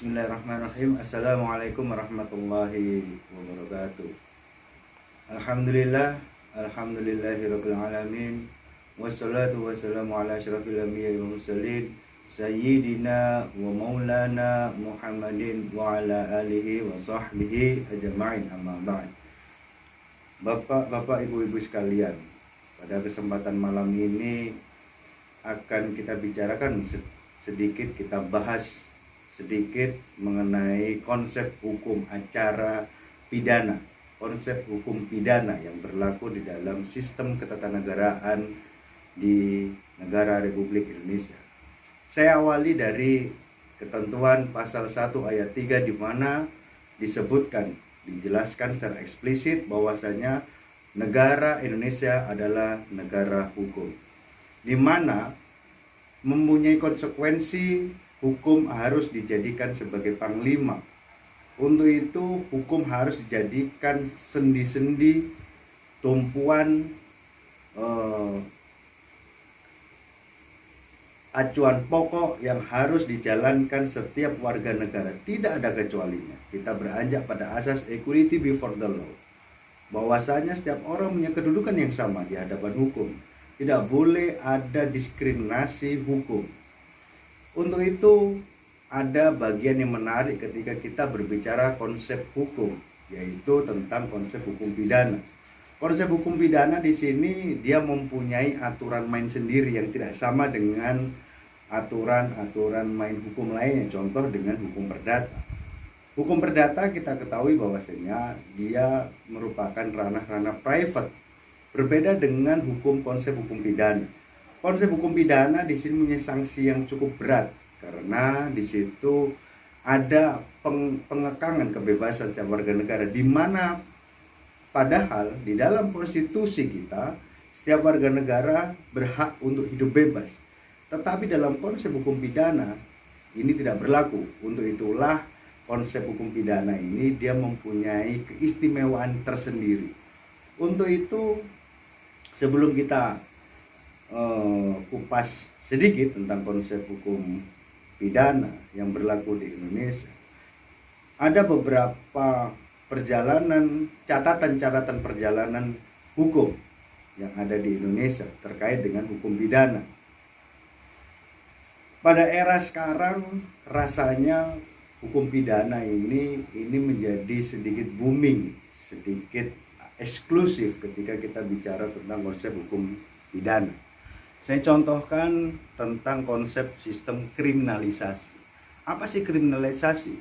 Bismillahirrahmanirrahim. Assalamualaikum warahmatullahi wabarakatuh. Alhamdulillahirabbil alamin. Wassalatu wassalamu ala asyrafil anbiya'i wal mursalin sayyidina wa maulana Muhammadin wa ala alihi wa sahbihi ajma'in, amma ba'd. Bapak-bapak, ibu-ibu sekalian, pada kesempatan malam ini akan kita bicarakan sedikit, kita bahas sedikit mengenai konsep hukum acara pidana, konsep hukum pidana yang berlaku di dalam sistem ketatanegaraan di negara Republik Indonesia. Saya awali dari ketentuan pasal 1 ayat 3 di mana dijelaskan secara eksplisit bahwasanya negara Indonesia adalah negara hukum, di mana mempunyai konsekuensi hukum harus dijadikan sebagai panglima. Untuk itu hukum harus dijadikan sendi-sendi, tumpuan, acuan pokok yang harus dijalankan setiap warga negara. Tidak ada kecualinya. Kita beranjak pada asas equality before the law, bahwasanya setiap orang punya kedudukan yang sama di hadapan hukum. Tidak boleh ada diskriminasi hukum. Untuk itu ada bagian yang menarik ketika kita berbicara konsep hukum, yaitu tentang konsep hukum pidana. Konsep hukum pidana di sini dia mempunyai aturan main sendiri yang tidak sama dengan aturan-aturan main hukum lainnya. Contoh dengan hukum perdata. Hukum perdata kita ketahui bahwasanya dia merupakan ranah-ranah private, berbeda dengan konsep hukum pidana. Konsep hukum pidana di sini punya sanksi yang cukup berat karena di situ ada pengekangan kebebasan setiap warga negara, di mana padahal di dalam konstitusi kita setiap warga negara berhak untuk hidup bebas. Tetapi dalam konsep hukum pidana ini tidak berlaku. Untuk itulah konsep hukum pidana ini dia mempunyai keistimewaan tersendiri. Untuk itu sebelum kita kupas sedikit tentang konsep hukum pidana yang berlaku di Indonesia, ada beberapa catatan perjalanan hukum yang ada di Indonesia terkait dengan hukum pidana. Pada era sekarang rasanya hukum pidana ini menjadi sedikit booming, sedikit eksklusif ketika kita bicara tentang konsep hukum pidana. Saya contohkan tentang konsep sistem kriminalisasi. Apa sih kriminalisasi?